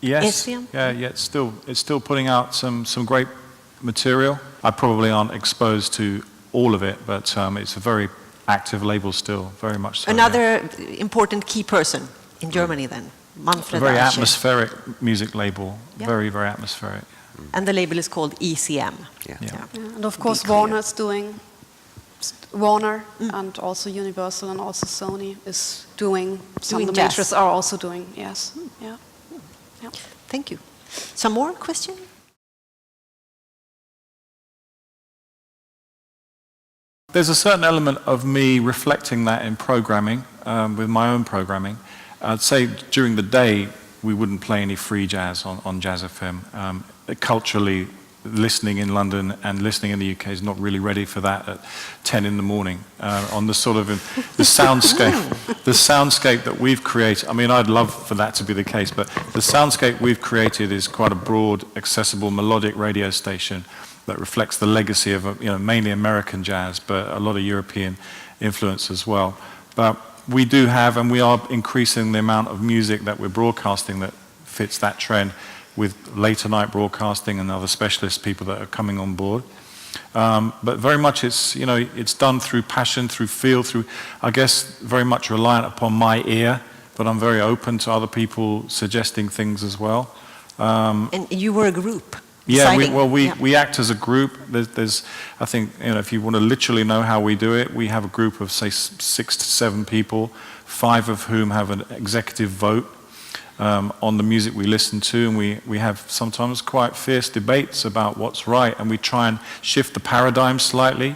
Yes, ECM? yeah, it's still putting out some great material. I probably aren't exposed to all of it, but it's a very active label still, very much so. Another important key person in Germany then, Manfred A very Eicher. atmospheric music label, Yeah. very, very atmospheric. And the label is called ECM. Yeah. And of course, Warner's doing Warner, and also Universal, and also Sony is doing. Some of the jazz. majors are also doing. Yes. Yeah. Yeah. Thank you. Some more question? There's a certain element of me reflecting that in programming, with my own programming. I'd say during the day, we wouldn't play any free jazz on Jazz FM. Culturally, listening in London and listening in the UK is not really ready for that at 10 in the morning. On the sort of the soundscape that we've created. I mean, I'd love for that to be the case, but the soundscape we've created is quite a broad, accessible, melodic radio station that reflects the legacy of mainly American jazz, but a lot of European influence as well. But we do have, and we are increasing the amount of music that we're broadcasting that fits that trend, with later night broadcasting and other specialist people that are coming on board. But very much it's done through passion, through feel, through, I guess, very much reliant upon my ear, but I'm very open to other people suggesting things as well. And you were a group. Yeah, deciding. we act as a group. There's I think, if you want to literally know how we do it, we have a group of, say, 6 to 7 people, 5 of whom have an executive vote on the music we listen to, and we have sometimes quite fierce debates about what's right, and we try and shift the paradigm slightly,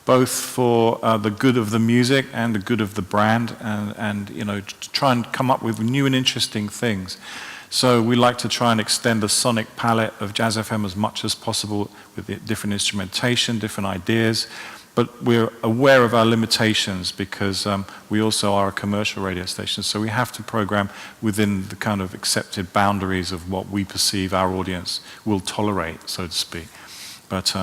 both for the good of the music and the good of the brand, and to try and come up with new and interesting things. So we like to try and extend the sonic palette of Jazz FM as much as possible with different instrumentation, different ideas. But we're aware of our limitations because we also are a commercial radio station. So we have to program within the kind of accepted boundaries of what we perceive our audience will tolerate, so to speak. But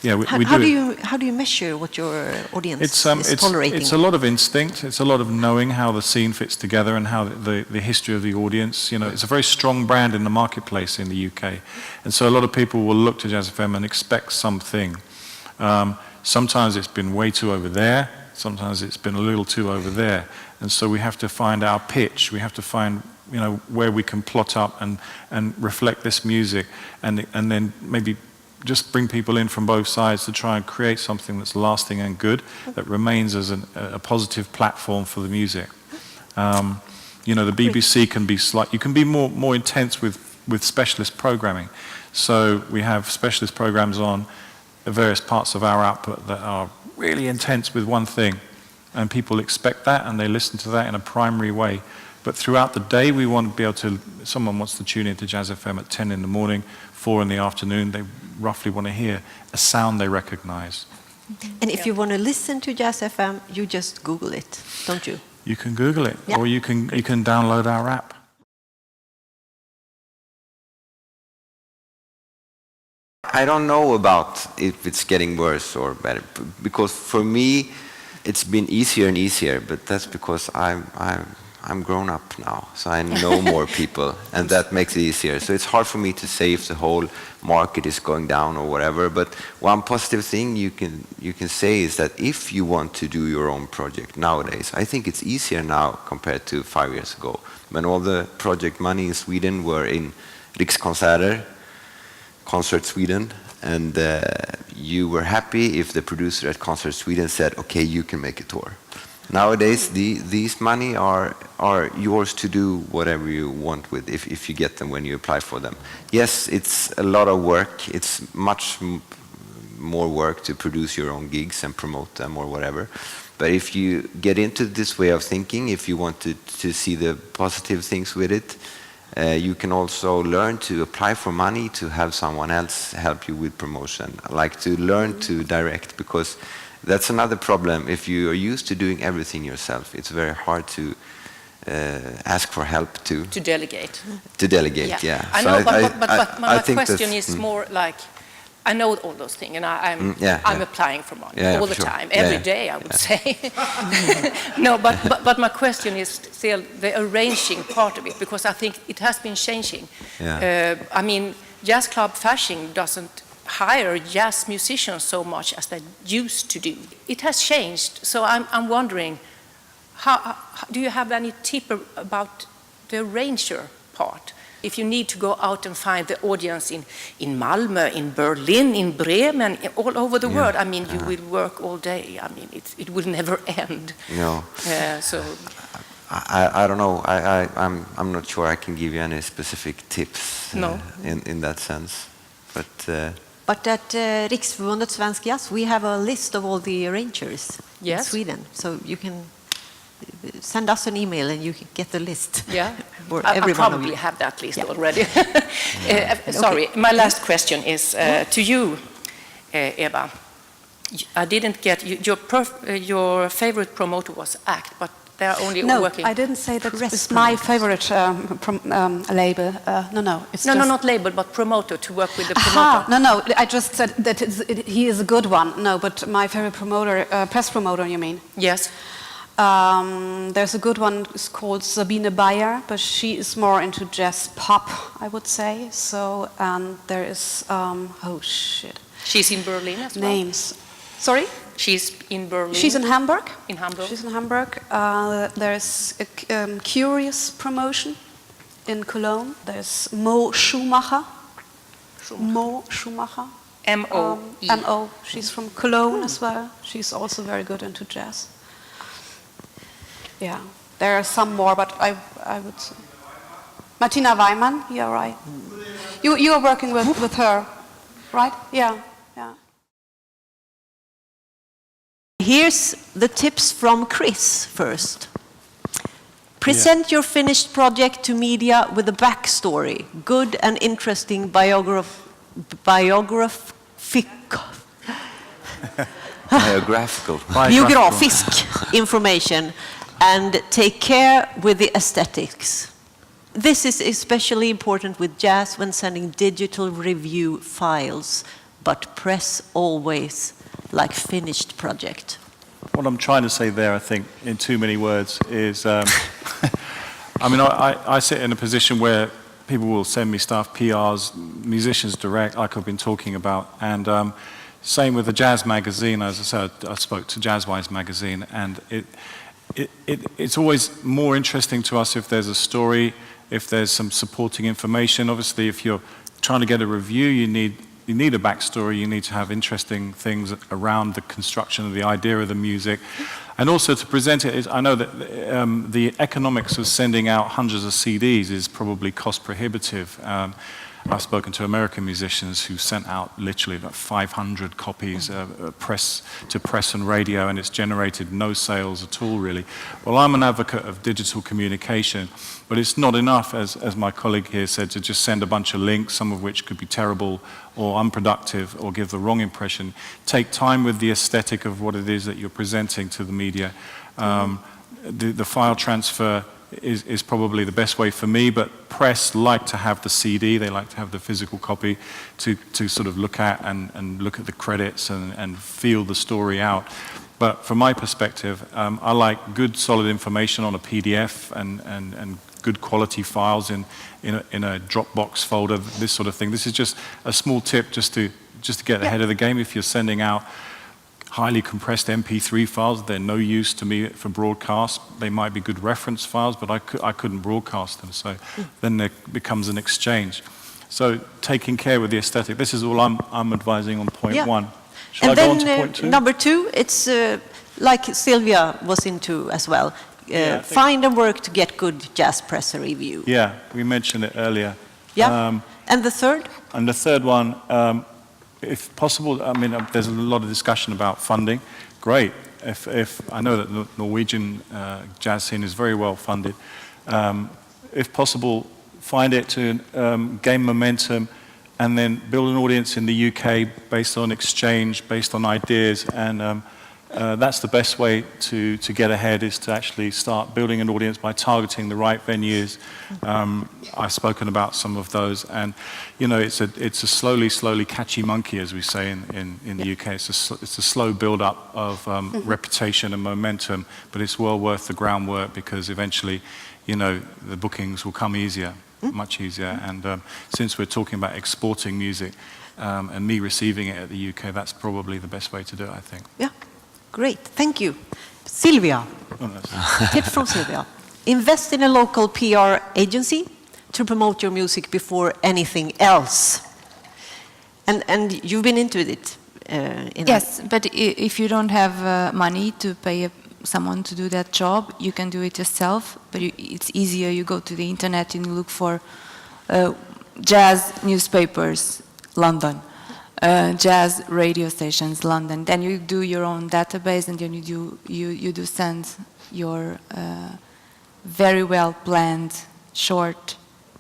yeah, we do. How do you measure what your audience is tolerating? It's a lot of instinct. It's a lot of knowing how the scene fits together and how the history of the audience. It's a very strong brand in the marketplace in the UK, and so a lot of people will look to Jazz FM and expect something. Sometimes it's been way too over there. Sometimes it's been a little too over there, and so we have to find our pitch. We have to find where we can plot up and reflect this music, and then maybe just bring people in from both sides to try and create something that's lasting and good, that remains as a positive platform for the music. The BBC can be you can be more intense with specialist programming. So we have specialist programs on various parts of our output that are really intense with one thing, and people expect that and they listen to that in a primary way. But throughout the day, we want to be able to, someone wants to tune into Jazz FM at 10 in the morning, 4 in the afternoon, they roughly want to hear a sound they recognize. And if you want to listen to Jazz FM, you just Google it, don't you? You can Google it, Yeah. or you can download our app. I don't know about if it's getting worse or better, because for me, it's been easier and easier. But that's because I'm grown up now, so I know more people, and that makes it easier. So it's hard for me to say if the whole market is going down or whatever. But one positive thing you can say is that if you want to do your own project nowadays, I think it's easier now compared to 5 years ago, when all the project money in Sweden were in Rikskonserter, Concert Sweden, and you were happy if the producer at Concert Sweden said, okay, you can make a tour. Nowadays, these money are yours to do whatever you want with if you get them when you apply for them. Yes, it's a lot of work. It's much more work to produce your own gigs and promote them or whatever. But if you get into this way of thinking, if you want to see the positive things with it, you can also learn to apply for money, to have someone else help you with promotion, like to learn to direct, because that's another problem. If you are used to doing everything yourself, it's very hard to ask for help to delegate. To delegate, yeah. I So know, but my think question is more like, I know all those things, and I'm yeah. applying for money Yeah, all for the sure. time, Yeah, every yeah. day, I would say. No, but my question is still the arranging part of it, because I think it has been changing. Yeah. I mean, Jazz Club Fasching doesn't hire jazz musicians so much as they used to do. It has changed, so I'm wondering, how do you have any tip about the arranger part? If you need to go out and find the audience in Malmö, in Berlin, in Bremen, all over the world, I mean, you will work all day. I mean, it will never end. No. So I don't know. I'm not sure I can give you any specific tips No. in that sense. But at Riksförbundet Svensk Jazz, we have a list of all the arrangers in Yes. Sweden. So you can send us an email and you can get the list. yeah, For I every one of probably you. have that list Yeah. already. Sorry, my last question is to you, Eva. I didn't get your favorite promoter was ACT, but they are only No, working. I didn't say that Press it's my promoters. favorite label. No, it's No, just... not label, but promoter, to work with the promoter. Aha, no, I just said that he is a good one. No, but my favorite promoter, press promoter, you mean? Yes. There's a good one, it's called Sabine Bayer, but she is more into jazz pop, I would say. So, and there is, oh shit, She's in Berlin as well. names. Sorry? She's in Berlin. She's in Hamburg. In Hamburg. She's in Hamburg. There's a Curious promotion in Cologne. There's Mo Schumacher. Mo Schumacher. M.O.E. M.O. She's from Cologne as well. She's also very good into jazz. Yeah, there are some more, but I would say Martina Weimann. Yeah, right. You are working with her, right? Yeah. Here's the tips from Chris first. Present your finished project to media with a backstory, good and interesting biografisk information, and take care with the aesthetics. This is especially important with jazz when sending digital review files, but press always like finished project. What I'm trying to say there, I think, in too many words, is, I mean, I sit in a position where people will send me stuff, PRs, musicians direct, like I've been talking about, and same with the Jazz magazine. As I said, I spoke to Jazzwise magazine, and it's always more interesting to us if there's a story, if there's some supporting information. Obviously, if you're trying to get a review, you need a backstory, you need to have interesting things around the construction of the idea of the music. And also to present it, I know that the economics of sending out hundreds of CDs is probably cost prohibitive. I've spoken to American musicians who sent out literally about 500 copies to press and radio, and it's generated no sales at all, really. Well, I'm an advocate of digital communication, but it's not enough, as my colleague here said, to just send a bunch of links, some of which could be terrible or unproductive or give the wrong impression. Take time with the aesthetic of what it is that you're presenting to the media. The file transfer is probably the best way for me, but press like to have the CD, they like to have the physical copy to sort of look at and look at the credits and feel the story out. But from my perspective, I like good solid information on a PDF and good quality files in a Dropbox folder, this sort of thing. This is just a small tip just to get ahead of the game. If you're sending out highly compressed MP3 files, they're no use to me for broadcast. They might be good reference files, but I couldn't broadcast them. So then there becomes an exchange. So taking care with the aesthetic. This is all I'm advising on point one. Shall And I then go on to point two? number two, it's like Sylvia was into as well. Find and work to get good jazz press review. Yeah, we mentioned it earlier. Yeah. And the third? And the third one, if possible, I mean, there's a lot of discussion about funding. Great. If I know that the Norwegian jazz scene is very well funded. If possible, find it to gain momentum and then build an audience in the UK based on exchange, based on ideas, and That's the best way to get ahead, is to actually start building an audience by targeting the right venues. I've spoken about some of those, and it's a slowly catchy monkey, as we say in the UK. It's a slow build-up of reputation and momentum, but it's well worth the groundwork, because eventually, the bookings will come easier, much easier. And since we're talking about exporting music and me receiving it at the UK, that's probably the best way to do it, I think. Yeah, great, thank you. Sylvia, tips from Sylvia. Invest in a local PR agency to promote your music before anything else. And you've been into it. Yes, but if you don't have money to pay someone to do that job, you can do it yourself, but it's easier. You go to the internet and you look for jazz newspapers, London, jazz radio stations, London. Then you do your own database, and then you do send your very well planned short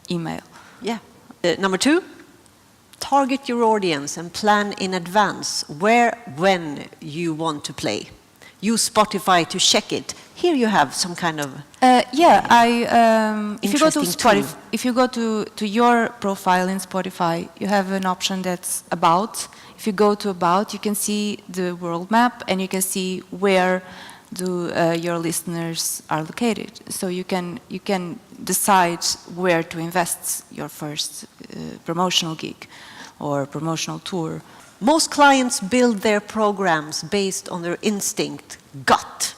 email. Yeah. Number 2, target your audience and plan in advance when you want to play. Use Spotify to check it. Here you have some kind of if you go to interesting Spotify, tool. if you go to your profile in Spotify, you have an option that's About. If you go to About, you can see the world map, and you can see where your listeners are located. So you can decide where to invest your first promotional gig or promotional tour. Most clients build their programs based on their instinct, gut.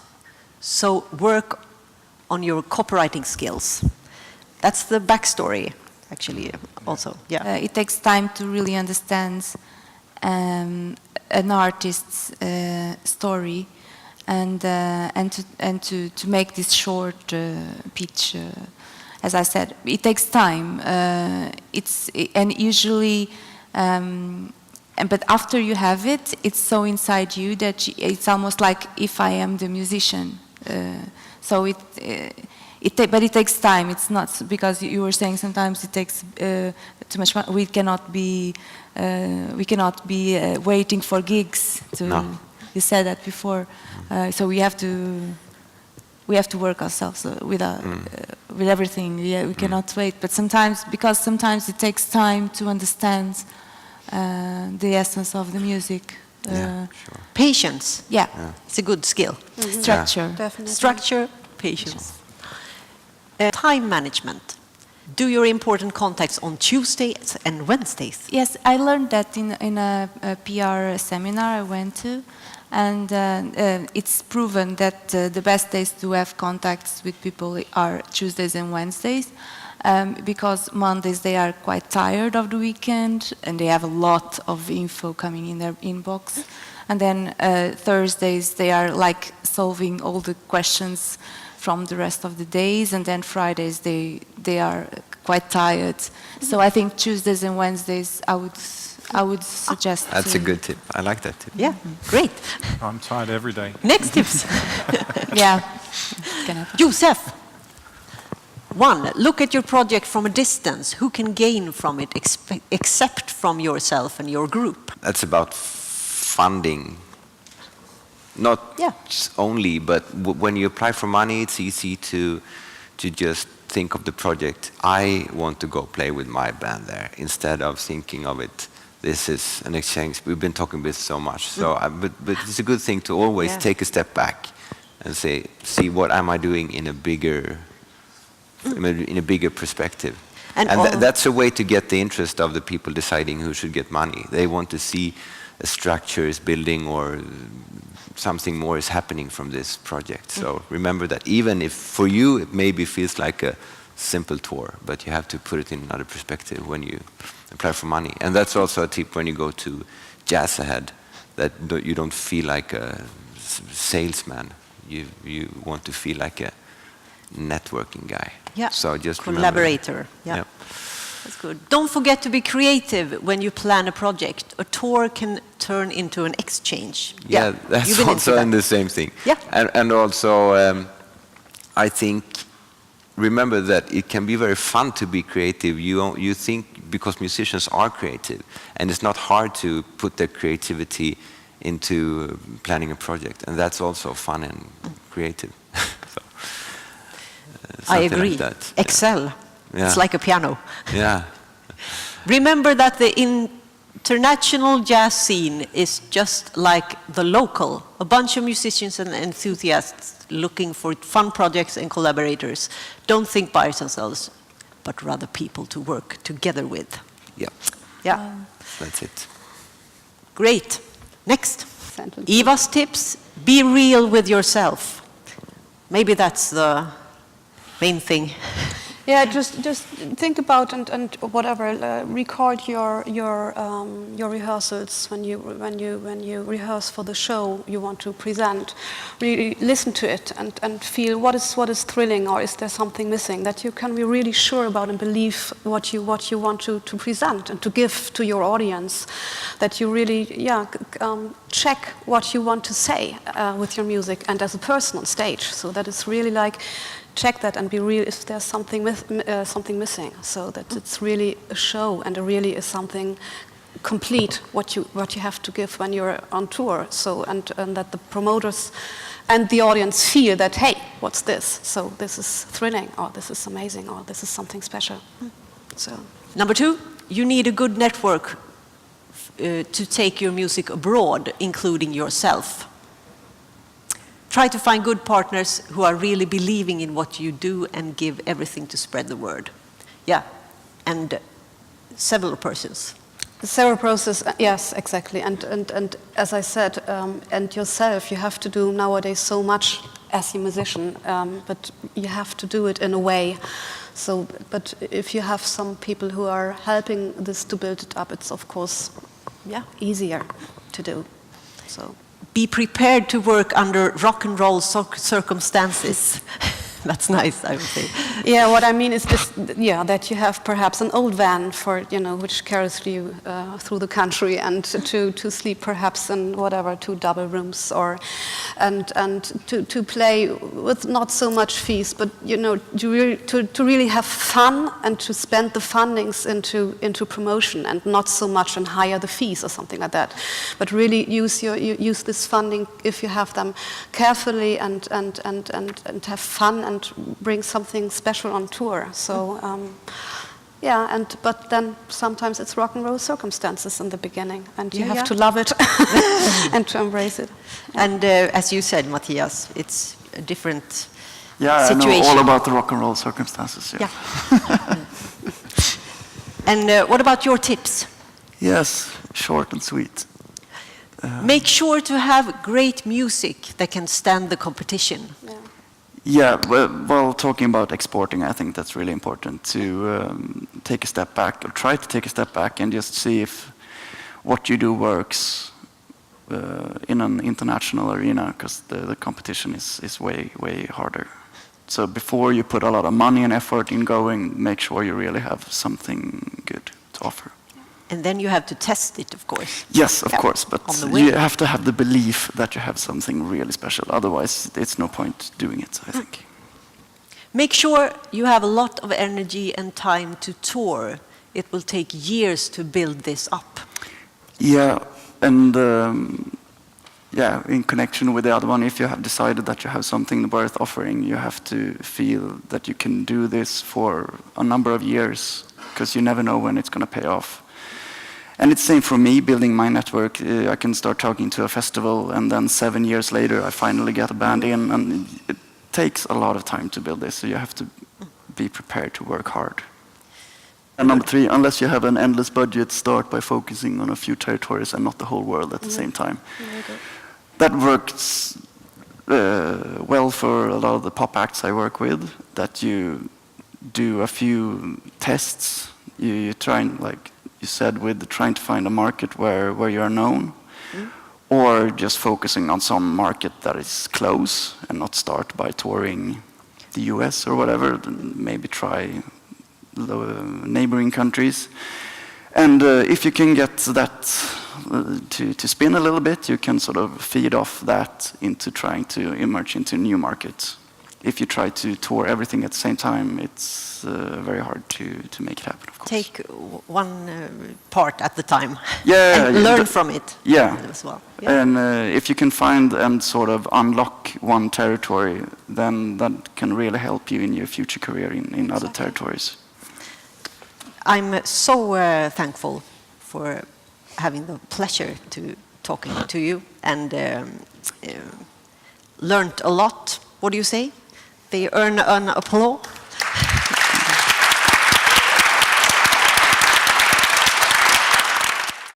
So work on your copywriting skills. That's the backstory, actually, also. Yeah. It takes time to really understand an artist's story, and to make this short pitch. As I said, it takes time. And usually. But after you have it, it's so inside you that it's almost like if I am the musician. But it takes time. It's not, because you were saying sometimes it takes too much. We cannot be waiting for gigs. No. You said that before. So we have to work ourselves with everything. Yeah, we cannot wait. But sometimes it takes time to understand the essence of the music. Sure. Patience. Yeah. It's a good skill. Structure. Definitely. Structure, patience. Time management. Do your important contacts on Tuesdays and Wednesdays. Yes, I learned that in a PR seminar I went to, and it's proven that the best days to have contacts with people are Tuesdays and Wednesdays, because Mondays they are quite tired of the weekend and they have a lot of info coming in their inbox, and then Thursdays they are like solving all the questions from the rest of the days, and then Fridays they are quite tired. So I think Tuesdays and Wednesdays I would suggest. That's a good tip. I like that tip. Yeah, great. I'm tired every day. Next tips. Yeah. Can happen. Josef. 1, look at your project from a distance. Who can gain from it except from yourself and your group? That's about funding. Not only, but when you apply for money, it's easy to just think of the project. I want to go play with my band there, instead of thinking of it. This is an exchange. We've been talking about so much. So, but it's a good thing to always take a step back and see what am I doing in a bigger perspective. And that's a way to get the interest of the people deciding who should get money. They want to see a structure is building, or something more is happening from this project. So remember that even if for you it maybe feels like a simple tour, but you have to put it in another perspective when you apply for money. And that's also a tip when you go to Jazz Ahead, that you don't feel like a salesman. You want to feel like a networking guy. Yeah. So just collaborator. Yeah. Yep. That's good. Don't forget to be creative when you plan a project. A tour can turn into an exchange. Yeah, that's you've been also into in that. the same thing. Yeah. And also, I think, remember that it can be very fun to be creative. You think, because musicians are creative, and it's not hard to put their creativity into planning a project, and that's also fun and creative. So, I something agree. like that. Excel. Yeah. It's like a piano. Yeah. Remember that the international jazz scene is just like the local. A bunch of musicians and enthusiasts looking for fun projects and collaborators. Don't think by yourselves, but rather people to work together with. Yeah. Yeah. That's it. Great. Next. Sentence. Eva's tips, be real with yourself. Maybe that's the main thing. Yeah, just think about and whatever. Record your rehearsals when you rehearse for the show you want to present. Really listen to it and feel what is thrilling, or is there something missing that you can be really sure about and believe what you want to present and to give to your audience. That you really check what you want to say with your music and as a person on stage. So that is really like. Check that and be real if there's something missing, so that it's really a show and it really is something complete what you have to give when you're on tour. So and that the promoters and the audience feel that, hey, what's this? So this is thrilling, or this is amazing, or this is something special. So Number 2, you need a good network to take your music abroad, including yourself. Try to find good partners who are really believing in what you do and give everything to spread the word. Yeah, and several persons. the several process, yes, exactly. And as I said, and yourself, you have to do nowadays so much as a musician, but you have to do it in a way. So, but if you have some people who are helping this to build it up, it's of course, easier to do. So. Be prepared to work under rock and roll circumstances. That's nice, I would say. Yeah, what I mean is this, that you have perhaps an old van for, which carries you through the country, and to sleep perhaps in whatever, 2 double rooms, or and to play with not so much fees, but to really have fun and to spend the fundings into promotion, and not so much and hire the fees or something like that, but really use this funding, if you have them, carefully and have fun and bring something special on tour. So, but then sometimes it's rock and roll circumstances in the beginning, and you have to love it and to embrace it. And as you said, Matthias, it's a different situation. I know all about the rock and roll circumstances. Yeah. And what about your tips? Yes, short and sweet. Make sure to have great music that can stand the competition. Yeah, well, talking about exporting, I think that's really important to take a step back, or try to take a step back and just see if what you do works in an international arena, because the competition is way harder. So before you put a lot of money and effort in going, make sure you really have something good to offer. And then you have to test it, of course. Yes, of course, but On the way. you have to have the belief that you have something really special. Otherwise, it's no point doing it, I think. Make sure you have a lot of energy and time to tour. It will take years to build this up. Yeah, and in connection with the other one, if you have decided that you have something worth offering, you have to feel that you can do this for a number of years, because you never know when it's going to pay off. And it's the same for me, building my network. I can start talking to a festival, and then 7 years later, I finally get a band in, and it takes a lot of time to build this, so you have to be prepared to work hard. And number 3, unless you have an endless budget, start by focusing on a few territories and not the whole world at the same time. That works well for a lot of the pop acts I work with, that you do a few tests. You try and, like you said, with trying to find a market where you are known, or just focusing on some market that is close and not start by touring the US or whatever, then maybe try the neighboring countries. And if you can get that to spin a little bit, you can sort of feed off that into trying to emerge into new markets. if you try to tour everything at the same time, it's very hard to make it happen, of course. Take one part at the time Yeah, and yeah, learn that- from it Yeah. as well. Yeah. And if you can find and sort of unlock one territory, then that can really help you in your future career in other territories. I'm so thankful for having the pleasure to talking to you and learned a lot. What do you say? They earn an applause.